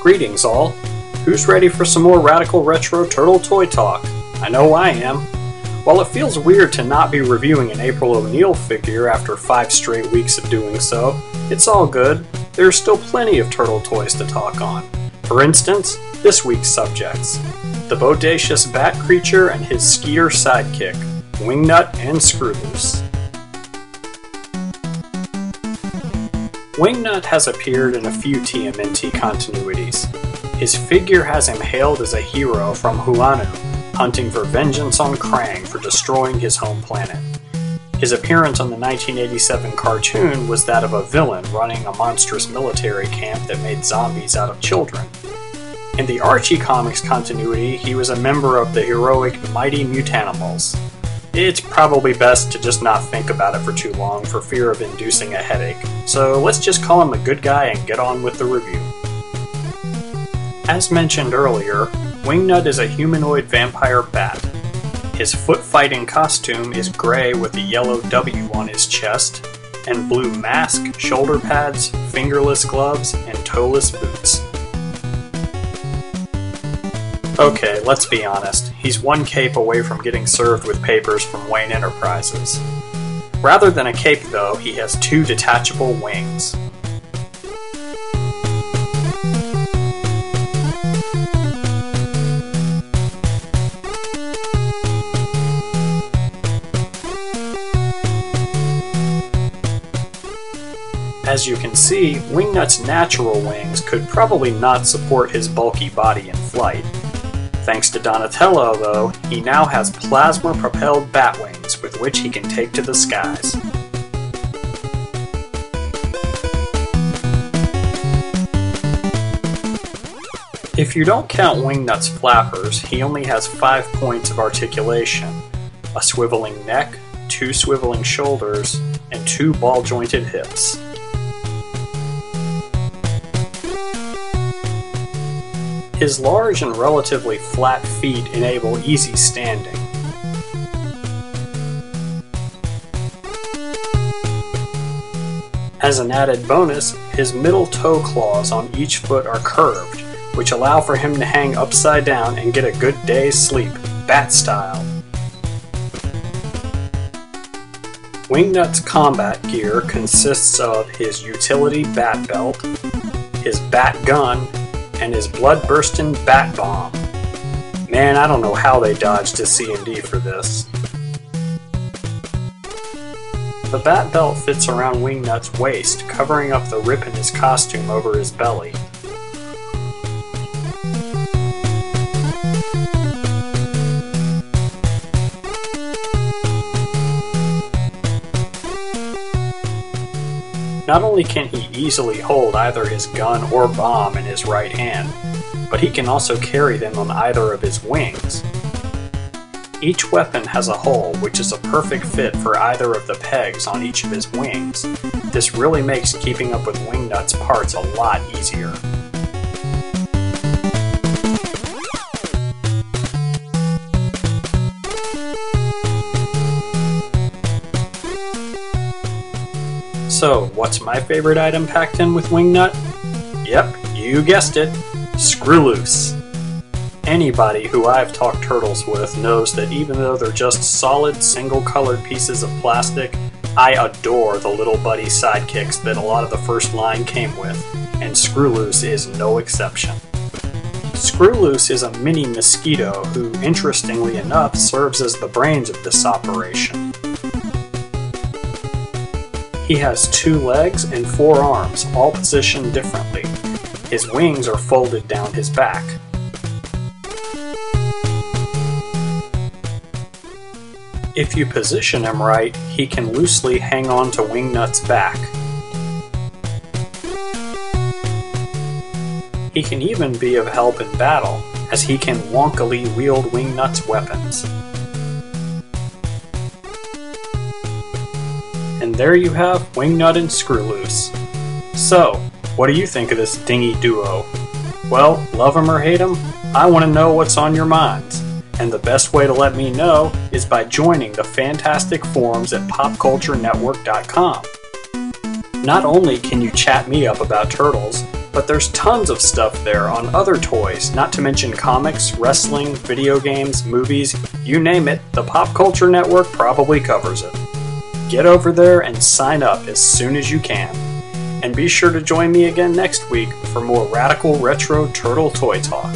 Greetings all. Who's ready for some more radical retro turtle toy talk? I know I am. While it feels weird to not be reviewing an April O'Neil figure after 5 straight weeks of doing so, it's all good. There are still plenty of turtle toys to talk on. For instance, this week's subjects: the bodacious bat creature and his skeeter sidekick, Wingnut and Screwloose. Wingnut has appeared in a few TMNT continuities. His figure has him hailed as a hero from Huanu, hunting for vengeance on Krang for destroying his home planet. His appearance on the 1987 cartoon was that of a villain running a monstrous military camp that made zombies out of children. In the Archie Comics continuity, he was a member of the heroic Mighty Mutanimals. It's probably best to just not think about it for too long for fear of inducing a headache, so let's just call him a good guy and get on with the review. As mentioned earlier, Wingnut is a humanoid vampire bat. His foot-fighting costume is gray with a yellow W on his chest, and blue mask, shoulder pads, fingerless gloves, and toeless boots. Okay, let's be honest, he's one cape away from getting served with papers from Wayne Enterprises. Rather than a cape though, he has 2 detachable wings. As you can see, Wingnut's natural wings could probably not support his bulky body in flight. Thanks to Donatello, though, he now has plasma-propelled bat wings with which he can take to the skies. If you don't count Wingnut's flappers, he only has 5 points of articulation: a swiveling neck, 2 swiveling shoulders, and 2 ball-jointed hips. His large and relatively flat feet enable easy standing. As an added bonus, his middle toe claws on each foot are curved, which allow for him to hang upside down and get a good day's sleep, bat style. Wingnut's combat gear consists of his utility bat belt, his bat gun, and his blood-bursting bat bomb. Man, I don't know how they dodged a C&D for this. The bat belt fits around Wingnut's waist, covering up the rip in his costume over his belly. Not only can he easily hold either his gun or bomb in his right hand, but he can also carry them on either of his wings. Each weapon has a hole, which is a perfect fit for either of the pegs on each of his wings. This really makes keeping up with Wingnut's parts a lot easier. So, what's my favorite item packed in with Wingnut? Yep, you guessed it, Screwloose. Anybody who I've talked turtles with knows that even though they're just solid, single-colored pieces of plastic, I adore the little buddy sidekicks that a lot of the first line came with, and Screwloose is no exception. Screwloose is a mini mosquito who, interestingly enough, serves as the brains of this operation. He has 2 legs and 4 arms, all positioned differently. His wings are folded down his back. If you position him right, he can loosely hang on to Wingnut's back. He can even be of help in battle, as he can wonkily wield Wingnut's weapons. And there you have Wingnut and Screwloose. So, what do you think of this dingy duo? Well, love 'em or hate 'em, I want to know what's on your minds. And the best way to let me know is by joining the fantastic forums at popculturenetwork.com. Not only can you chat me up about turtles, But there's tons of stuff there on other toys, not to mention comics, wrestling, video games, movies, you name it, the Pop Culture Network probably covers it. Get over there and sign up as soon as you can. And be sure to join me again next week for more radical retro turtle toy talk.